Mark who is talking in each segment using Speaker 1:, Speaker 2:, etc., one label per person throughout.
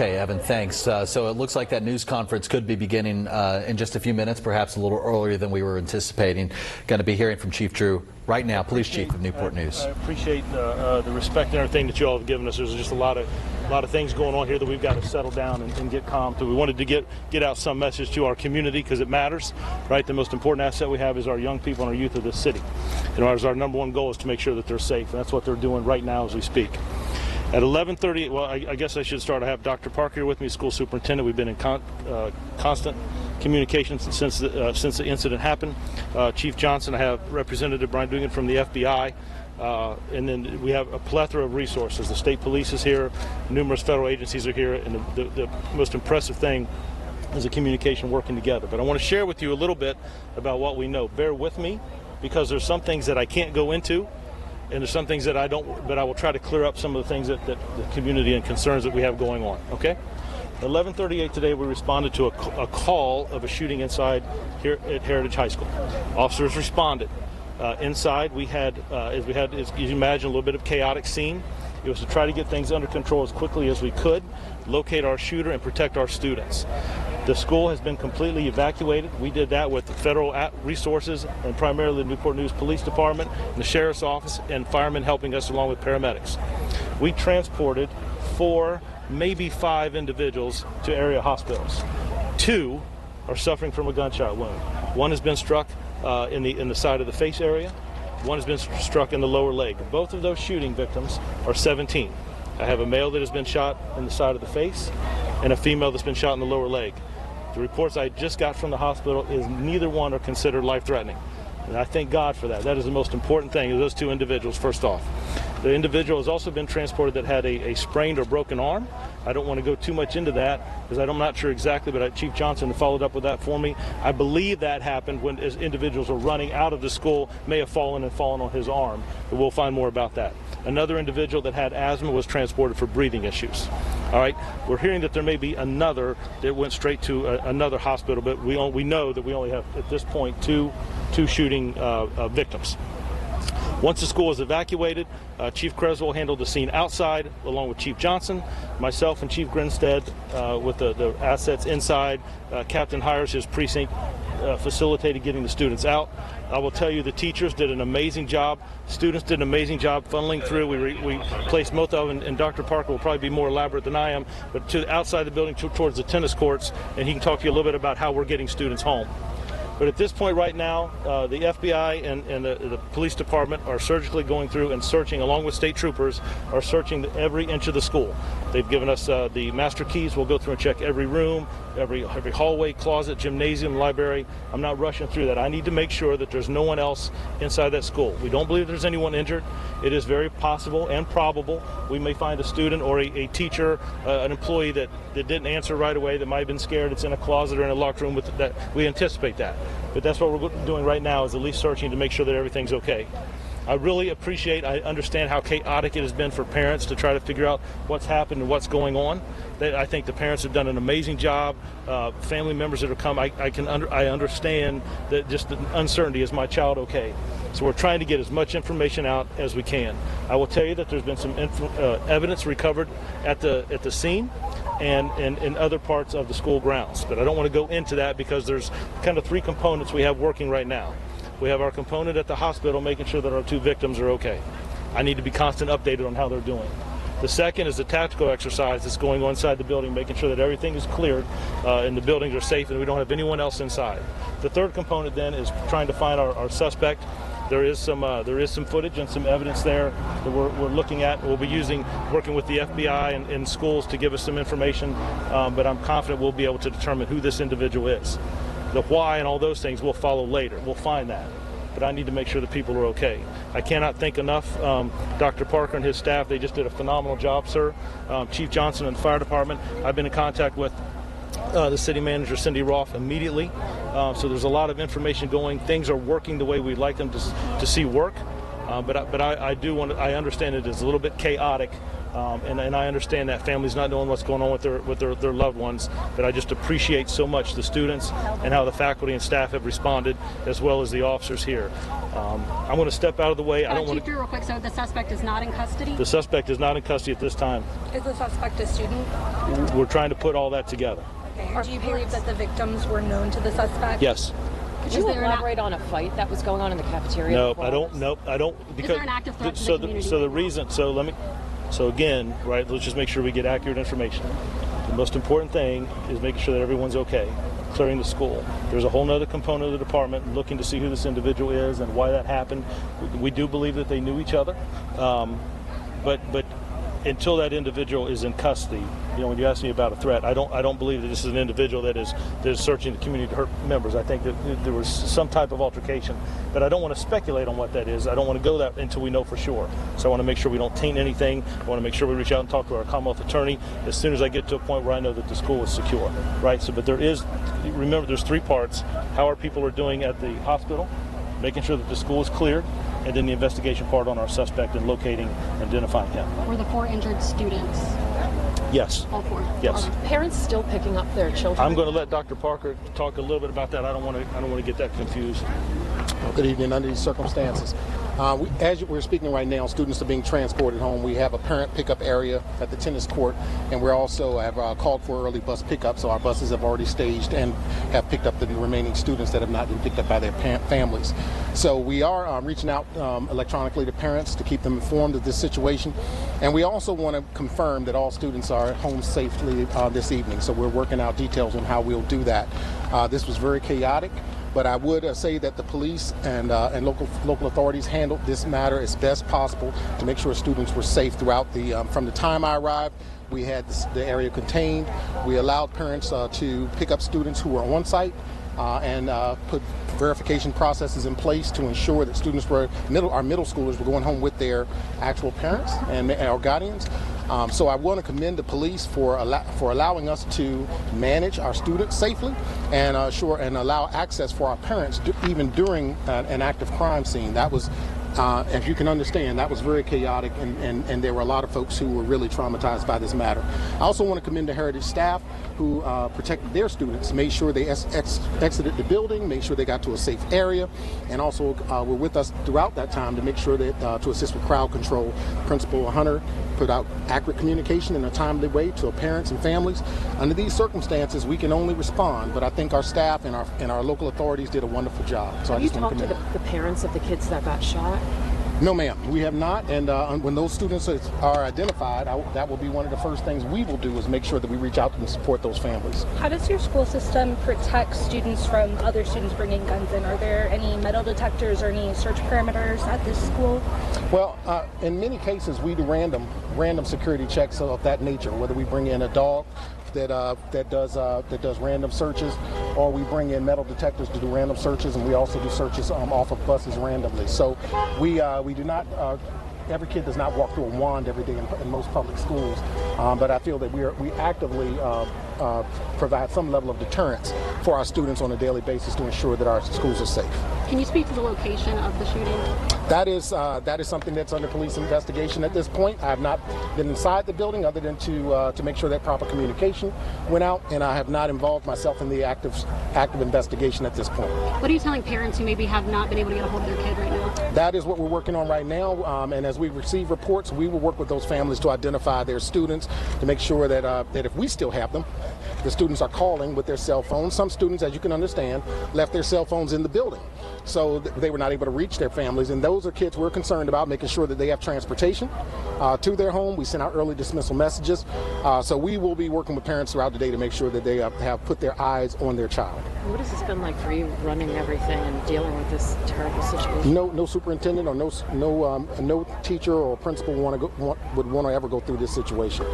Speaker 1: Okay, Evan, thanks. So it looks like that news conference could be beginning in just a few minutes, perhaps a little earlier than we were anticipating. Going to be hearing from Chief Drew right now, Police Chief of Newport News.
Speaker 2: I appreciate the respect and everything that you all have given us. There's just a lot of things going on here that we've got to settle down and get calm to. We wanted to get out some message to our community because it matters, right? The most important asset we have is our young people and our youth of this city. And our number one goal is to make sure that they're safe, and that's what they're doing right now as we speak. At 11:30, well, I guess I should start. I have Dr. Parker here with me, school superintendent. We've been in constant communication since the incident happened. Chief Johnson, I have Representative Brian Dugan from the FBI, and then we have a plethora of resources. The state police is here, numerous federal agencies are here, and the most impressive thing is the communication working together. But I want to share with you a little bit about what we know. Bear with me, because there's some things that I can't go into, and there's some things that I don't, but I will try to clear up some of the things that the community and concerns that we have going on, okay? At 11:38 today, we responded to a call of a shooting inside here at Heritage High School. Officers responded. Inside, we had, as you imagine, a little bit of chaotic scene. It was to try to get things under control as quickly as we could, locate our shooter, and protect our students. The school has been completely evacuated. We did that with the federal resources and primarily the Newport News Police Department and the Sheriff's Office and firemen helping us along with paramedics. We transported 4, maybe 5 individuals to area hospitals. 2 are suffering from a gunshot wound. 1 has been struck in the side of the face area. 1 has been struck in the lower leg. Both of those shooting victims are 17. I have a male that has been shot in the side of the face and a female that's been shot in the lower leg. The reports I just got from the hospital is neither one are considered life-threatening. And I thank God for that. That is the most important thing, is those 2 individuals, first off. The individual has also been transported that had a sprained or broken arm. I don't want to go too much into that because I'm not sure exactly, but Chief Johnson followed up with that for me. I believe that happened when as individuals were running out of the school, may have fallen on his arm, but we'll find more about that. Another individual that had asthma was transported for breathing issues. All right, we're hearing that there may be another that went straight to another hospital, but we know that we only have at this point two shooting victims. Once the school was evacuated, Chief Creswell handled the scene outside along with Chief Johnson, myself and Chief Grinstead with the assets inside. Captain Hires, his precinct, facilitated getting the students out. I will tell you the teachers did an amazing job. Students did an amazing job funneling through. We placed most of them, and Dr. Parker will probably be more elaborate than I am, but to outside the building towards the tennis courts, and he can talk to you a little bit about how we're getting students home. But at this point right now, the FBI and the police department are surgically going through and searching, along with state troopers, are searching every inch of the school. They've given us the master keys. We'll go through and check every room, every hallway, closet, gymnasium, library. I'm not rushing through that. I need to make sure that there's no one else inside that school. We don't believe there's anyone injured. It is very possible and probable we may find a student or a teacher, an employee that didn't answer right away, that might have been scared. It's in a closet or in a locked room. With that, we anticipate that. But that's what we're doing right now, is at least searching to make sure that everything's okay. I really I understand how chaotic it has been for parents to try to figure out what's happened and what's going on. I think the parents have done an amazing job. Family members that have come, I understand that just the uncertainty, is my child okay? So we're trying to get as much information out as we can. I will tell you that there's been some evidence recovered at the scene and in other parts of the school grounds. But I don't want to go into that because there's kind of 3 components we have working right now. We have our component at the hospital making sure that our 2 victims are okay. I need to be constant updated on how they're doing. The second is the tactical exercise that's going on inside the building, making sure that everything is cleared and the buildings are safe and we don't have anyone else inside. The third component then is trying to find our suspect. There is some footage and some evidence there that we're looking at. We'll be working with the FBI and schools to give us some information, but I'm confident we'll be able to determine who this individual is. The why and all those things we'll follow later. We'll find that. But I need to make sure that people are okay. I cannot thank enough Dr. Parker and his staff. They just did a phenomenal job, sir. Chief Johnson and the fire department. I've been in contact with the city manager, Cindy Roth, immediately. So there's a lot of information going. Things are working the way we'd like them to see work. But I understand it is a little bit chaotic and I understand that families not knowing what's going on with their loved ones, but I just appreciate so much the students and how the faculty and staff have responded, as well as the officers here. I'm going to step out of the way. I don't want to.
Speaker 3: Real quick. So the suspect is not in custody?
Speaker 2: The suspect is not in custody at this time.
Speaker 4: Is the suspect a student?
Speaker 2: We're trying to put all that together.
Speaker 4: Okay. Do you believe that the victims were known to the suspect?
Speaker 2: Yes.
Speaker 5: Could you elaborate on a fight that was going on in the cafeteria?
Speaker 2: Nope, I don't. Because
Speaker 3: is there an active threat to the community?
Speaker 2: So the reason. So again, right? Let's just make sure we get accurate information. The most important thing is making sure that everyone's okay, clearing the school. There's a whole other component of the department looking to see who this individual is and why that happened. We do believe that they knew each other, but until that individual is in custody, when you ask me about a threat, I don't believe that this is an individual that is searching the community to hurt members. I think that there was some type of altercation, but I don't want to speculate on what that is. I don't want to go that until we know for sure. So I want to make sure we don't taint anything. I want to make sure we reach out and talk to our Commonwealth attorney as soon as I get to a point where I know that the school is secure, right? So, but remember, there's three parts: how our people are doing at the hospital, making sure that the school is cleared, and then the investigation part on our suspect and locating and identifying him.
Speaker 3: Were the 4 injured students?
Speaker 2: Yes.
Speaker 3: All 4?
Speaker 2: Yes.
Speaker 5: Are parents still picking up their children?
Speaker 2: I'm going to let Dr. Parker talk a little bit about that. I don't want to get that confused.
Speaker 6: Good evening. Under these circumstances, as we're speaking right now, students are being transported home. We have a parent pickup area at the tennis court, and we also have called for early bus pickup, so our buses have already staged and have picked up the remaining students that have not been picked up by their families. So we are reaching out electronically to parents to keep them informed of this situation, and we also want to confirm that all students are home safely this evening. So we're working out details on how we'll do that. This was very chaotic. But I would say that the police and local authorities handled this matter as best possible to make sure students were safe throughout from the time I arrived. We had the area contained. We allowed parents to pick up students who were on site and put verification processes in place to ensure that students our middle schoolers were going home with their actual parents and our guardians. So I want to commend the police for allowing us to manage our students safely and allow access for our parents even during an active crime scene. That was, as you can understand, that was very chaotic, and there were a lot of folks who were really traumatized by this matter. I also want to commend the Heritage staff who protected their students, made sure they exited the building, made sure they got to a safe area, and also were with us throughout that time to make sure that to assist with crowd control. Principal Hunter put out accurate communication in a timely way to parents and families. Under these circumstances, we can only respond, but I think our staff and our local authorities did a wonderful job. So
Speaker 5: Have you talked to the parents of the kids that got shot?
Speaker 6: No, ma'am, we have not. And when those students are identified, that will be one of the first things we will do is make sure that we reach out and support those families.
Speaker 4: How does your school system protect students from other students bringing guns in? Are there any metal detectors or any search parameters at this school?
Speaker 6: Well, in many cases, we do random security checks of that nature, whether we bring in a dog that does random searches, or we bring in metal detectors to do random searches, and we also do searches off of buses randomly. So we do not. Every kid does not walk through a wand every day in most public schools, but I feel that we actively provide some level of deterrence for our students on a daily basis to ensure that our schools are safe.
Speaker 3: Can you speak to the location of the shooting?
Speaker 6: That is something that's under police investigation at this point. I have not been inside the building other than to make sure that proper communication went out, and I have not involved myself in the active investigation at this point.
Speaker 3: What are you telling parents who maybe have not been able to get a hold of their kid right now?
Speaker 6: That is what we're working on right now, and as we receive reports, we will work with those families to identify their students to make sure that if we still have them, the students are calling with their cell phones. Some students, as you can understand, left their cell phones in the building, so they were not able to reach their families, and those are kids we're concerned about, making sure that they have transportation to their home. We send out early dismissal messages, so we will be working with parents throughout the day to make sure that they have put their eyes on their child.
Speaker 5: What has this been like for you, running everything and dealing with this terrible situation?
Speaker 6: No superintendent or no teacher or principal would want to ever go through this situation.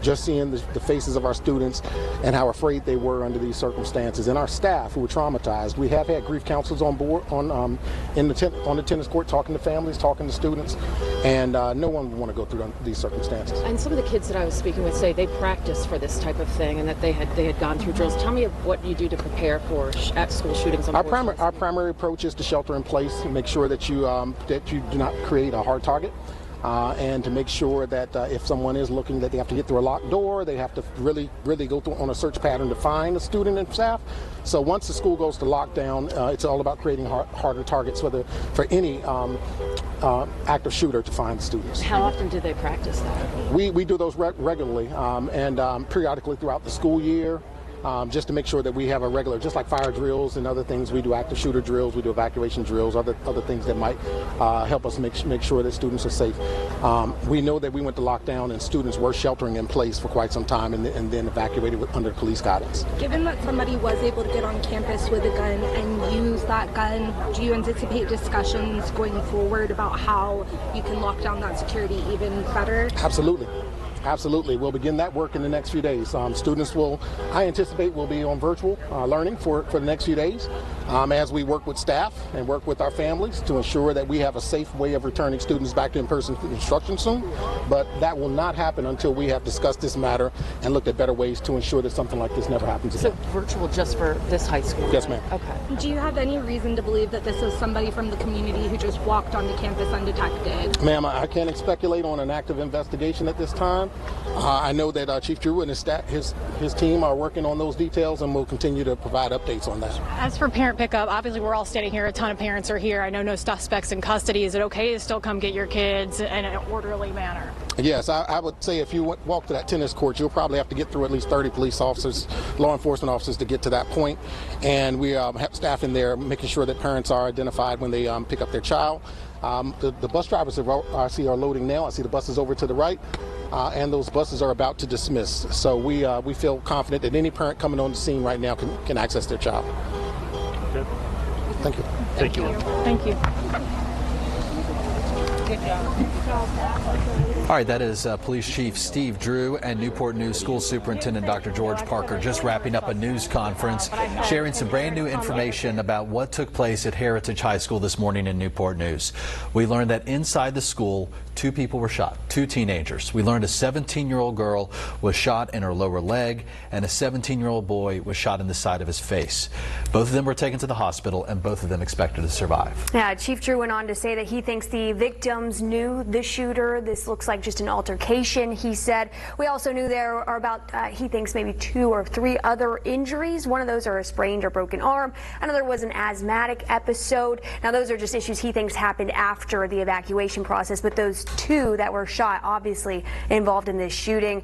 Speaker 6: Just seeing the faces of our students and how afraid they were under these circumstances, and our staff who were traumatized. We have had grief counselors on board on the tennis court, talking to families, talking to students, and no one would want to go through these circumstances.
Speaker 5: And some of the kids that I was speaking with say they practice for this type of thing and that they had gone through drills. Tell me what you do to prepare for at-school shootings.
Speaker 6: Our primary approach is to shelter in place and make sure that you do not create a hard target. and to make sure that if someone is looking, that they have to get through a locked door, they have to really go through on a search pattern to find a student and staff. So once the school goes to lockdown, it's all about creating harder targets for any active shooter to find the students.
Speaker 5: How often do they practice that?
Speaker 6: We do those regularly and periodically throughout the school year. Just to make sure that we have a regular, just like fire drills and other things, we do active shooter drills, we do evacuation drills, other things that might help us make sure that students are safe. We know that we went to lockdown and students were sheltering in place for quite some time and then evacuated under police guidance.
Speaker 4: Given that somebody was able to get on campus with a gun and use that gun, do you anticipate discussions going forward about how you can lock down that security even better?
Speaker 6: Absolutely. Absolutely. We'll begin that work in the next few days. Students I anticipate, will be on virtual learning for the next few days as we work with staff and work with our families to ensure that we have a safe way of returning students back to in-person instruction soon. But that will not happen until we have discussed this matter and looked at better ways to ensure that something like this never happens again.
Speaker 5: So virtual just for this high school?
Speaker 6: Yes, ma'am.
Speaker 5: Okay.
Speaker 4: Do you have any reason to believe that this is somebody from the community who just walked onto campus undetected?
Speaker 6: Ma'am, I can't speculate on an active investigation at this time. I know that Chief Drew and his team are working on those details, and will continue to provide updates on that.
Speaker 7: As for parent pickup, obviously we're all standing here. A ton of parents are here. I know no suspects in custody. Is it okay to still come get your kids in an orderly manner?
Speaker 6: Yes, I would say if you walk to that tennis court, you'll probably have to get through at least 30 police officers, law enforcement officers to get to that point. And we have staff in there making sure that parents are identified when they pick up their child. The bus drivers I see are loading now. I see the buses over to the right. And those buses are about to dismiss. So we feel confident that any parent coming on the scene right now can access their child.
Speaker 2: Okay.
Speaker 6: Thank you.
Speaker 2: Thank you.
Speaker 7: Thank you.
Speaker 1: All right, that is Police Chief Steve Drew and Newport News School Superintendent Dr. George Parker just wrapping up a news conference, sharing some brand new information about what took place at Heritage High School this morning in Newport News. We learned that inside the school, 2 people were shot, 2 teenagers. We learned a 17-year-old girl was shot in her lower leg and a 17-year-old boy was shot in the side of his face. Both of them were taken to the hospital and both of them expected to survive.
Speaker 8: Yeah, Chief Drew went on to say that he thinks the victims knew the shooter. This looks like just an altercation, he said. We also knew there are about, he thinks, maybe 2 or 3 other injuries. One of those are a sprained or broken arm. Another was an asthmatic episode. Now, those are just issues he thinks happened after the evacuation process, but those 2 that were shot obviously involved in this shooting.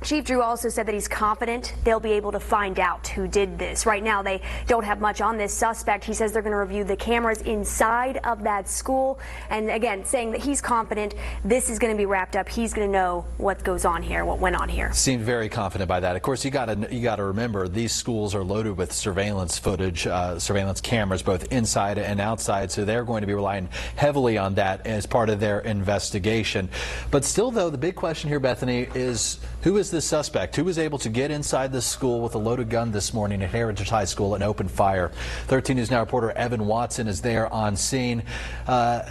Speaker 8: Chief Drew also said that he's confident they'll be able to find out who did this. Right now, they don't have much on this suspect. He says they're going to review the cameras inside of that school. And again, saying that he's confident this is going to be wrapped up. He's going to know what goes on here, what went on here.
Speaker 1: Seemed very confident by that. Of course, you got to remember these schools are loaded with surveillance footage, surveillance cameras, both inside and outside. So they're going to be relying heavily on that as part of their investigation. But still, though, the big question here, Bethany, is who is the suspect? Who was able to get inside this school with a loaded gun this morning at Heritage High School and open fire? 13 News Now reporter Evan Watson is there on scene,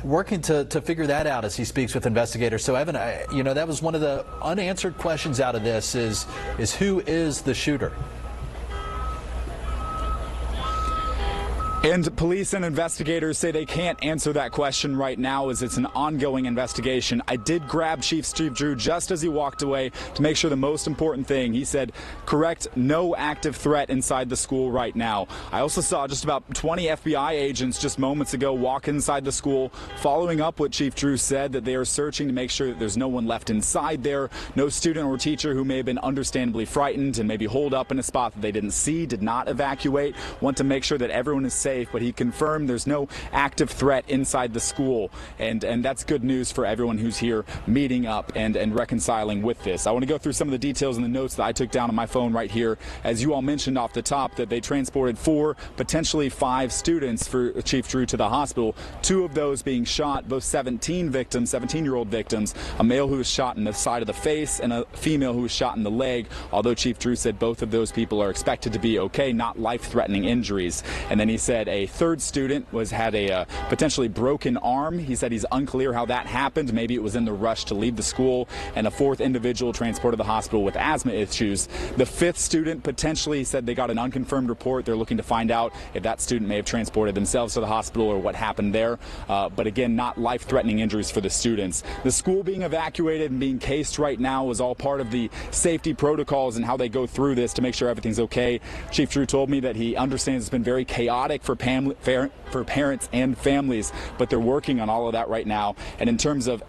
Speaker 1: working to figure that out as he speaks with investigators. So, Evan, you know, that was one of the unanswered questions out of this is who is the shooter?
Speaker 9: And police and investigators say they can't answer that question right now as it's an ongoing investigation. I did grab Chief Steve Drew just as he walked away to make sure the most important thing. He said, correct, no active threat inside the school right now. I also saw just about 20 FBI agents just moments ago walk inside the school, following up what Chief Drew said, that they are searching to make sure that there's no one left inside there, no student or teacher who may have been understandably frightened and maybe holed up in a spot that they didn't see, did not evacuate. Want to make sure that everyone is safe. But he confirmed there's no active threat inside the school, and that's good news for everyone who's here meeting up and reconciling with this. I want to go through some of the details and the notes that I took down on my phone right here. As you all mentioned off the top, that they transported 4, potentially 5 students for Chief Drew to the hospital, 2 of those being shot, both 17-year-old victims, a male who was shot in the side of the face and a female who was shot in the leg, although Chief Drew said both of those people are expected to be okay, not life-threatening injuries. And then he said said a third student had a potentially broken arm. He said he's unclear how that happened. Maybe it was in the rush to leave the school. And a fourth individual transported to the hospital with asthma issues. The fifth student potentially said they got an unconfirmed report. They're looking to find out if that student may have transported themselves to the hospital or what happened there. But again, not life-threatening injuries for the students. The school being evacuated and being cased right now is all part of the safety protocols and how they go through this to make sure everything's okay. Chief Drew told me that he understands it's been very chaotic for parents and families, but they're working on all of that right now. And in terms of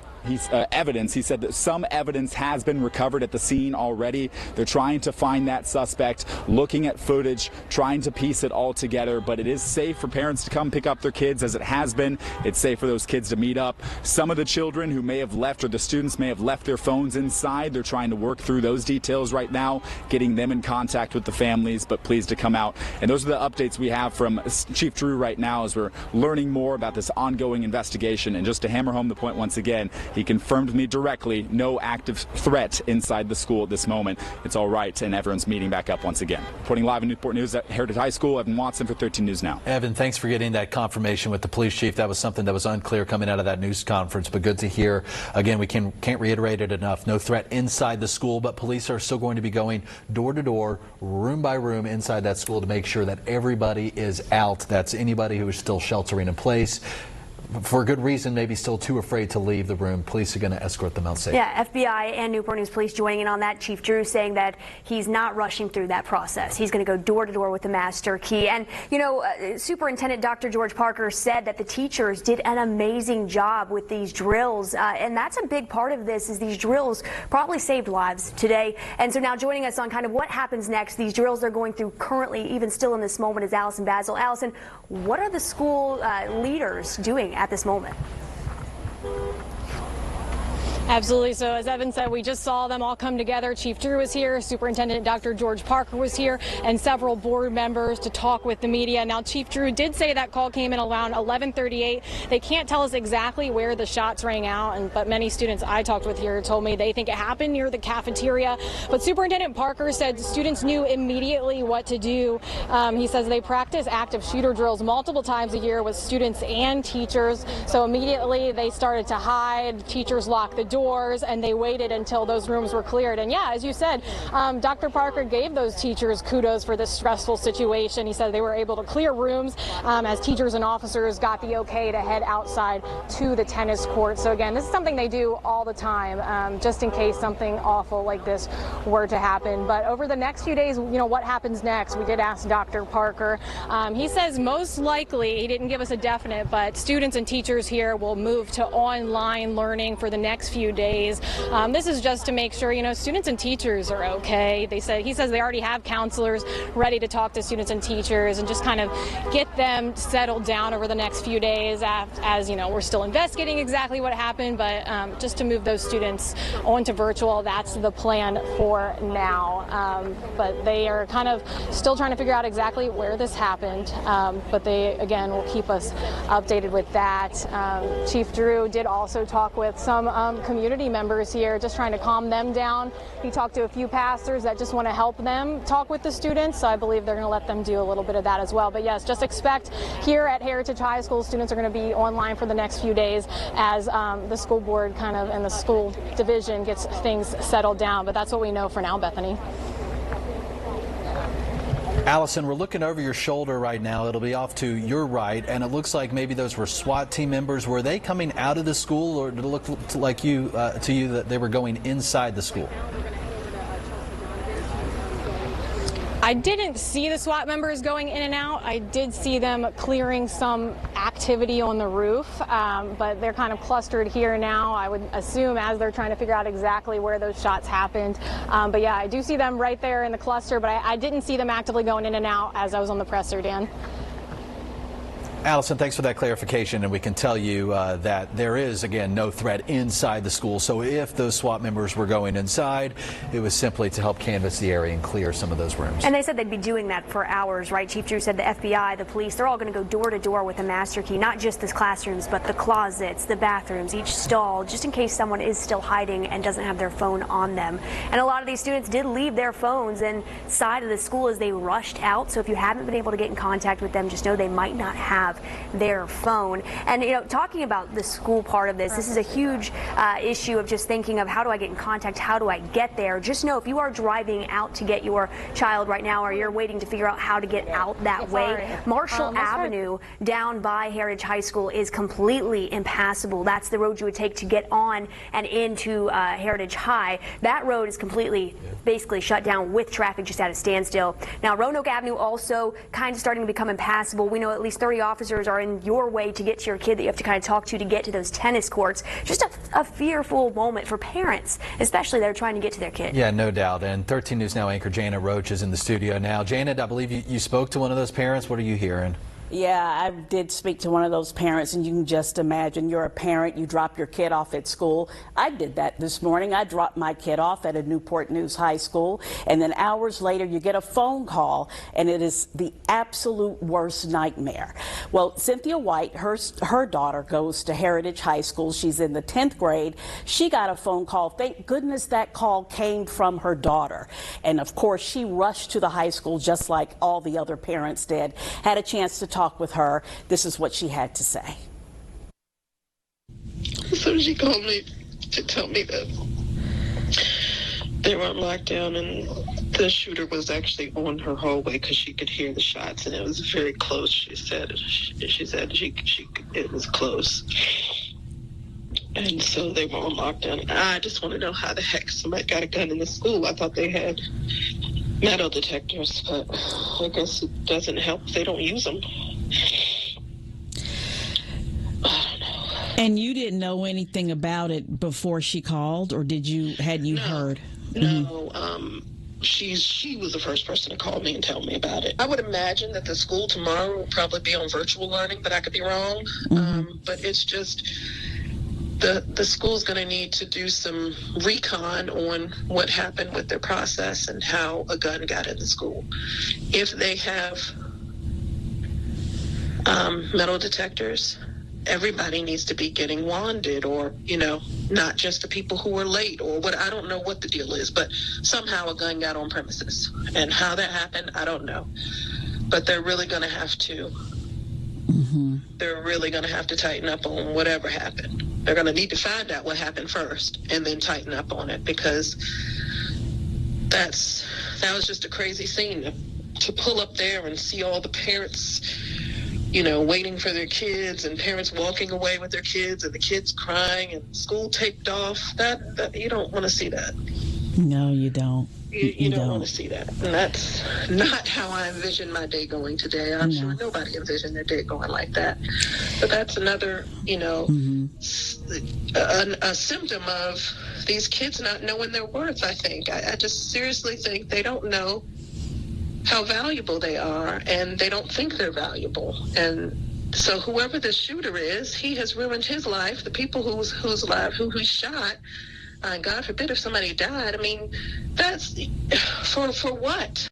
Speaker 9: evidence, he said that some evidence has been recovered at the scene already. They're trying to find that suspect, looking at footage, trying to piece it all together, but it is safe for parents to come pick up their kids, as it has been. It's safe for those kids to meet up. Some of the children who may have left, or the students may have left their phones inside. They're trying to work through those details right now, getting them in contact with the families, but pleased to come out. And those are the updates we have from Chief Drew right now as we're learning more about this ongoing investigation. And just to hammer home the point once again, he confirmed to me directly no active threat inside the school at this moment. It's all right, and everyone's meeting back up once again. Reporting live in Newport News at Heritage High School, Evan Watson for 13 News Now.
Speaker 1: Evan, thanks for getting that confirmation with the police chief. That was something that was unclear coming out of that news conference, but good to hear. Again, we can't reiterate it enough. No threat inside the school, but police are still going to be going door to door, room by room inside that school to make sure that everybody is out. That's anybody who is still sheltering in place. For good reason, maybe still too afraid to leave the room. Police are going to escort them out safe.
Speaker 8: Yeah, FBI and Newport News Police joining in on that. Chief Drew saying that he's not rushing through that process. He's going to go door to door with the master key. And, you know, Superintendent Dr. George Parker said that the teachers did an amazing job with these drills. And that's a big part of this, is these drills probably saved lives today. And so now joining us on kind of what happens next, these drills they're going through currently, even still in this moment, is Allison Basil. Allison, what are the school leaders doing at this moment?
Speaker 7: Absolutely. So as Evan said, we just saw them all come together. Chief Drew was here, Superintendent Dr. George Parker was here, and several board members to talk with the media. Now, Chief Drew did say that call came in around 11:38. They can't tell us exactly where the shots rang out, but many students I talked with here told me they think it happened near the cafeteria. But Superintendent Parker said students knew immediately what to do. He says they practice active shooter drills multiple times a year with students and teachers. So immediately they started to hide. Teachers locked the doors, and they waited until those rooms were cleared. And yeah, as you said, Dr. Parker gave those teachers kudos for this stressful situation. He said they were able to clear rooms as teachers and officers got the okay to head outside to the tennis court. So again, this is something they do all the time, just in case something awful like this were to happen. But over the next few days, you know, what happens next? We did ask Dr. Parker. He says most likely, he didn't give us a definite, but students and teachers here will move to online learning for the next few days. This is just to make sure, you know, students and teachers are okay. He says they already have counselors ready to talk to students and teachers and just kind of get them settled down over the next few days, as you know, we're still investigating exactly what happened, but just to move those students onto virtual, that's the plan for now. But they are kind of still trying to figure out exactly where this happened, but they again will keep us updated with that. Chief Drew did also talk with some community members here, just trying to calm them down. He talked to a few pastors that just want to help them talk with the students, so I believe they're going to let them do a little bit of that as well. But yes, just expect here at Heritage High School, students are going to be online for the next few days as the school board kind of and the school division gets things settled down. But that's what we know for now, Bethany.
Speaker 1: Allison, we're looking over your shoulder right now. It'll be off to your right, and it looks like maybe those were SWAT team members. Were they coming out of the school, or did it look like to you that they were going inside the school?
Speaker 7: I didn't see the SWAT members going in and out. I did see them clearing some activity on the roof, but they're kind of clustered here now, I would assume, as they're trying to figure out exactly where those shots happened. But yeah, I do see them right there in the cluster, but I didn't see them actively going in and out as I was on the presser, Dan.
Speaker 1: Allison, thanks for that clarification, and we can tell you that there is, again, no threat inside the school. So if those SWAT members were going inside, it was simply to help canvass the area and clear some of those rooms.
Speaker 8: And they said they'd be doing that for hours, right? Chief Drew said the FBI, the police, they're all going to go door to door with a master key, not just the classrooms, but the closets, the bathrooms, each stall, just in case someone is still hiding and doesn't have their phone on them. And a lot of these students did leave their phones inside of the school as they rushed out. So if you haven't been able to get in contact with them, just know they might not have their phone. And, you know, talking about the school part of this is a huge issue of just thinking of how do I get in contact, how do I get there. Just know if you are driving out to get your child right now, or you're waiting to figure out how to get out that way, Marshall Avenue down by Heritage High School is completely impassable. That's the road you would take to get on and into Heritage High. That road is completely basically shut down with traffic just at a standstill. Now, Roanoke Avenue also kind of starting to become impassable. We know at least 30 officers are in your way to get to your kid that you have to kind of talk to get to those tennis courts. Just a fearful moment for parents, especially that are trying to get to their kid.
Speaker 1: Yeah, no doubt. And 13 News Now anchor Janet Roach is in the studio now. Janet, I believe you spoke to one of those parents. What are you hearing?
Speaker 10: Yeah, I did speak to one of those parents, and you can just imagine, you're a parent, you drop your kid off at school. I did that this morning. I dropped my kid off at a Newport News high school, and then hours later you get a phone call, and it is the absolute worst nightmare. Well, Cynthia White, her daughter goes to Heritage High School. She's in the 10th grade. She got a phone call. Thank goodness that call came from her daughter. And of course, she rushed to the high school just like all the other parents did. Had a chance to talk with her. This is what she had to say.
Speaker 11: So she called me to tell me that they were on lockdown and the shooter was actually on her hallway because she could hear the shots, and it was very close. She said it was close. And so they were on lockdown. I just want to know how the heck somebody got a gun in the school. I thought they had metal detectors, but I guess it doesn't help if they don't use them. I don't know.
Speaker 12: And you didn't know anything about it before she called, or had you heard?
Speaker 11: No, she was the first person to call me and tell me about it. I would imagine that the school tomorrow will probably be on virtual learning, but I could be wrong. But it's just the school's going to need to do some recon on what happened with their process and how a gun got in the school. If they have metal detectors, everybody needs to be getting wanded, or, you know, not just the people who were late or what. I don't know what the deal is, but somehow a gun got on premises. And how that happened, I don't know. But they're really going to have to. They're really going to have to tighten up on whatever happened. They're going to need to find out what happened first and then tighten up on it, because that was just a crazy scene to pull up there and see all the parents, you know, waiting for their kids, and parents walking away with their kids, and the kids crying, and school taped off. That you don't want to see that.
Speaker 12: No, you don't.
Speaker 11: You don't want to see that. And that's not how I envisioned my day going today. I'm sure nobody envisioned their day going like that. But that's another, you know, a symptom of these kids not knowing their worth, I think. I just seriously think they don't know how valuable they are, and they don't think they're valuable. And so whoever the shooter is, he has ruined his life. The people whose life who he shot, God forbid if somebody died. I mean, that's for what?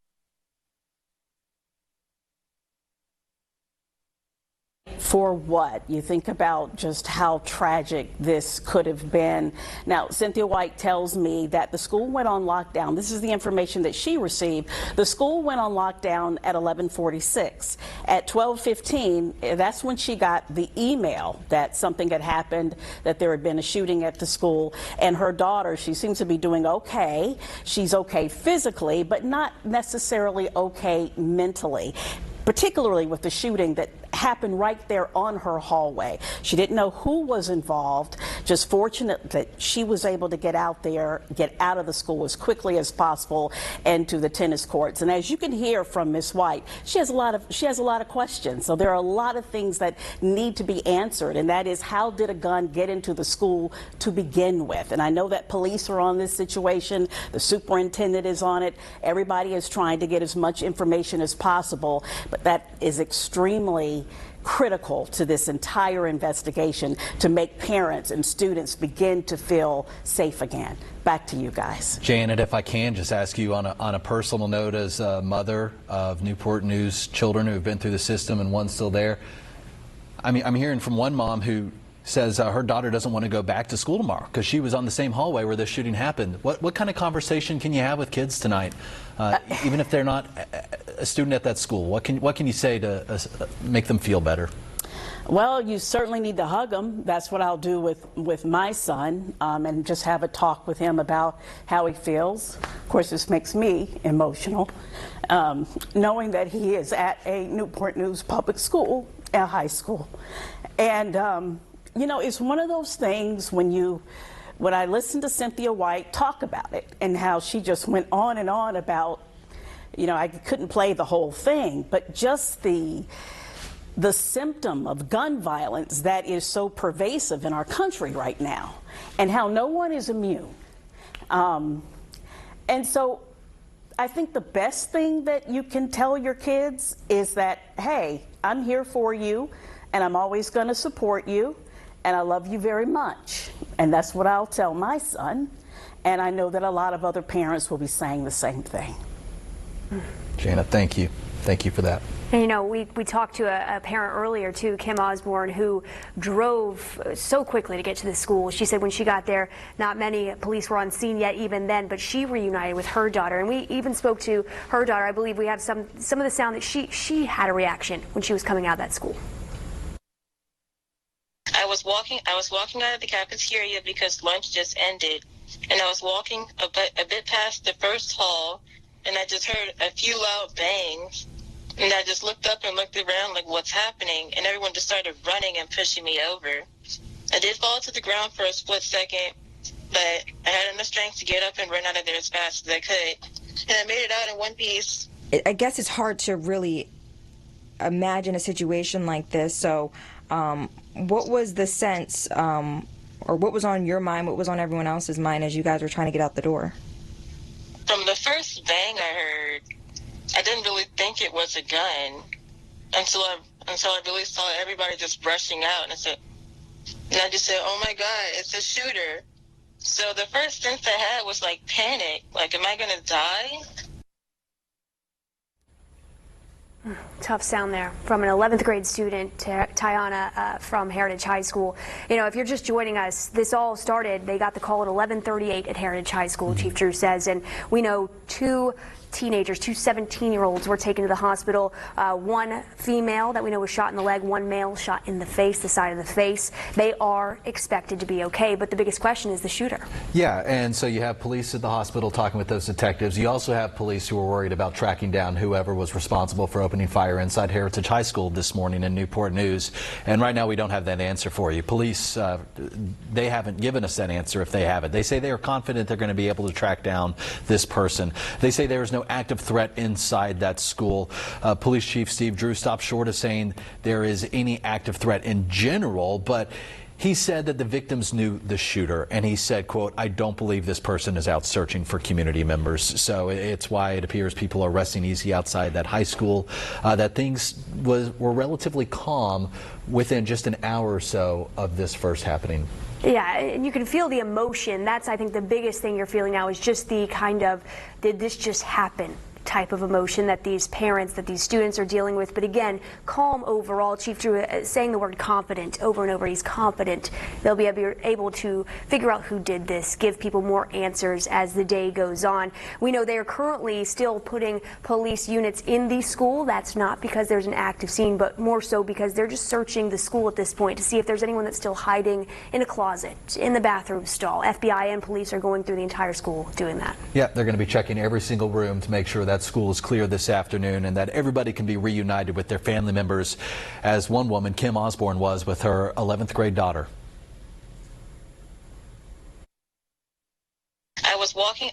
Speaker 10: For what? You think about just how tragic this could have been. Now, Cynthia White tells me that the school went on lockdown. This is the information that she received. The school went on lockdown at 11:46. At 12:15, that's when she got the email that something had happened, that there had been a shooting at the school. And her daughter, she seems to be doing okay. She's okay physically, but not necessarily okay mentally, particularly with the shooting that happened right there on her hallway. She didn't know who was involved. Just fortunate that she was able to get out there, get out of the school as quickly as possible and to the tennis courts. And as you can hear from Miss White, she has a lot of questions. So there are a lot of things that need to be answered, and that is, how did a gun get into the school to begin with? And I know that police are on this situation. The superintendent is on it. Everybody is trying to get as much information as possible, but that is extremely be critical to this entire investigation to make parents and students begin to feel safe again. Back to you guys.
Speaker 1: Janet, if I can just ask you on a personal note, as a mother of Newport News children who have been through the system and one still there, I'm hearing from one mom who says her daughter doesn't want to go back to school tomorrow because she was on the same hallway where this shooting happened. What kind of conversation can you have with kids tonight, even if they're not a student at that school? What can you say to make them feel better?
Speaker 10: Well, you certainly need to hug them. That's what I'll do with my son, and just have a talk with him about how he feels. Of course, this makes me emotional, knowing that he is at a Newport News public school, a high school. And, you know, it's one of those things when I listened to Cynthia White talk about it and how she just went on and on about, you know, I couldn't play the whole thing, but just the symptom of gun violence that is so pervasive in our country right now, and how no one is immune. And so I think the best thing that you can tell your kids is that, hey, I'm here for you, and I'm always going to support you, and I love you very much. And that's what I'll tell my son, and I know that a lot of other parents will be saying the same thing.
Speaker 1: Janet, thank you. Thank you for that.
Speaker 8: And, you know, we talked to a parent earlier, too, Kim Osborne, who drove so quickly to get to the school. She said when she got there, not many police were on scene yet even then, but she reunited with her daughter. And we even spoke to her daughter. I believe we have some of the sound that she had a reaction when she was coming out of that school.
Speaker 13: I was walking out of the cafeteria because lunch just ended, and I was walking a bit past the first hall, and I just heard a few loud bangs. And I just looked up and looked around like, what's happening? And everyone just started running and pushing me over. I did fall to the ground for a split second, but I had enough strength to get up and run out of there as fast as I could. And I made it out in one piece.
Speaker 14: I guess it's hard to really imagine a situation like this. So what was the sense, or what was on your mind, what was on everyone else's mind as you guys were trying to get out the door?
Speaker 13: From the first bang I heard, I didn't really think it was a gun until I really saw everybody just rushing out, and I just said, oh my God, it's a shooter. So the first sense I had was like panic, like, am I gonna die?
Speaker 8: Tough sound there from an 11th grade student, Tiana, from Heritage High School. You know, if you're just joining us, this all started, they got the call at 11:38 at Heritage High School, Chief Drew says, and we know two teenagers, two 17-year-olds were taken to the hospital. One female that we know was shot in the leg, one male shot in the face, the side of the face. They are expected to be okay, but the biggest question is the shooter.
Speaker 1: Yeah, and so you have police at the hospital talking with those detectives. You also have police who are worried about tracking down whoever was responsible for opening fire inside Heritage High School this morning in Newport News. And right now we don't have that answer for you. Police, they haven't given us that answer if they have it. They say they are confident they're going to be able to track down this person. They say there is no active threat inside that school. Police Chief Steve Drew stopped short of saying there is any active threat in general, but he said that the victims knew the shooter, and he said, quote, I don't believe this person is out searching for community members. So it's why it appears people are resting easy outside that high school, that things were relatively calm within just an hour or so of this first happening.
Speaker 8: Yeah, and you can feel the emotion. That's, I think, the biggest thing you're feeling now is just the kind of, did this just happen type of emotion that these parents, that these students are dealing with. But again, calm overall. Chief Drew saying the word confident over and over. He's confident they'll be able to figure out who did this, give people more answers as the day goes on. We know they are currently still putting police units in the school. That's not because there's an active scene, but more so because they're just searching the school at this point to see if there's anyone that's still hiding in a closet, in the bathroom stall. FBI and police are going through the entire school doing that.
Speaker 1: Yeah, they're going to be checking every single room to make sure that school is clear this afternoon and that everybody can be reunited with their family members, as one woman, Kim Osborne, was with her 11th grade daughter.
Speaker 13: I was walking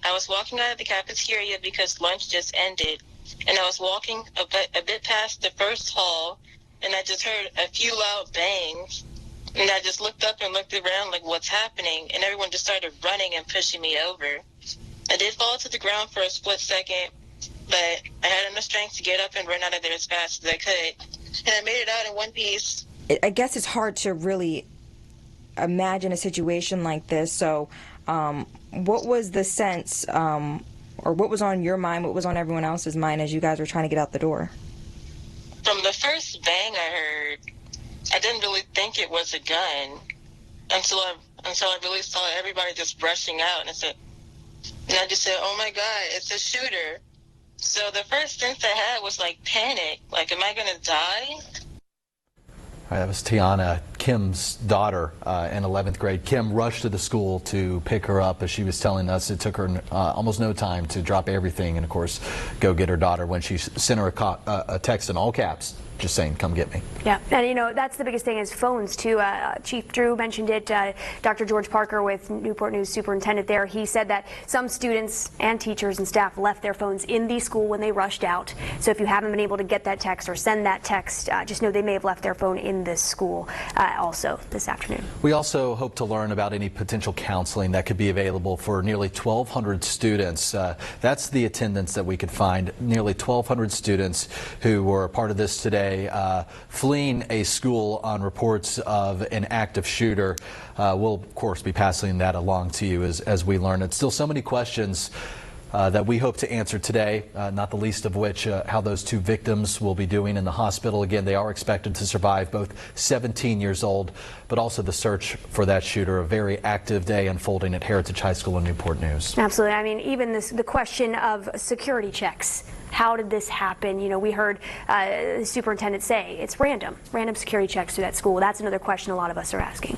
Speaker 13: out of the cafeteria because lunch just ended, and I was walking a bit past the first hall, and I just heard a few loud bangs, and I just looked up and looked around like, what's happening? And everyone just started running and pushing me over. I did fall to the ground for a split second, but I had enough strength to get up and run out of there as fast as I could. and I made it out in one piece.
Speaker 14: I guess it's hard to really imagine a situation like this. So, what was the sense, or what was on your mind, what was on everyone else's mind as you guys were trying to get out the door?
Speaker 13: From the first bang I heard, I didn't really think it was a gun until I really saw everybody just rushing out, and I just said, "Oh my God, it's a shooter." So the first sense I had was like panic, like, am I gonna die?
Speaker 1: That was Tiana, Kim's daughter, in 11th grade. Kim rushed to the school to pick her up. As she was telling us, it took her almost no time to drop everything and, of course, go get her daughter when she sent her a text in all caps, just saying, "Come get me."
Speaker 8: Yeah, and you know, that's the biggest thing is phones too. Chief Drew mentioned it. Dr. George Parker with Newport News superintendent there, he said that some students and teachers and staff left their phones in the school when they rushed out. So if you haven't been able to get that text or send that text, just know they may have left their phone in this school also this afternoon.
Speaker 1: We also hope to learn about any potential counseling that could be available for nearly 1,200 students. That's the attendance that we could find. Nearly 1,200 students who were a part of this today, fleeing a school on reports of an active shooter. We'll, of course, be passing that along to you as we learn. It's still so many questions that we hope to answer today, not the least of which how those two victims will be doing in the hospital. Again, they are expected to survive, both 17 years old, but also the search for that shooter. A very active day unfolding at Heritage High School in Newport News.
Speaker 8: Absolutely. I mean, even the question of security checks. How did this happen? You know, we heard the superintendent say it's random security checks through that school. That's another question a lot of us are asking.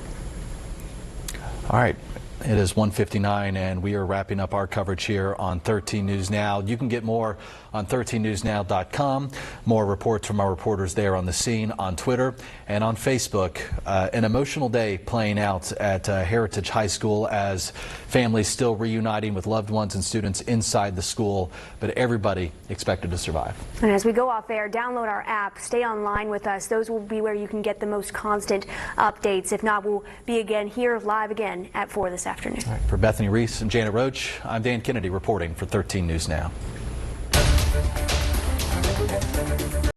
Speaker 1: All right. It is 1:59 and we are wrapping up our coverage here on 13 News Now. You can get more on 13newsnow.com. More reports from our reporters there on the scene, on Twitter and on Facebook. An emotional day playing out at Heritage High School as families still reuniting with loved ones and students inside the school, but everybody expected to survive.
Speaker 8: And as we go off air, download our app, stay online with us. Those will be where you can get the most constant updates. If not, we'll be again here live again at 4 this afternoon.
Speaker 1: All right, for Bethany Reese and Janet Roach, I'm Dan Kennedy reporting for 13 News Now.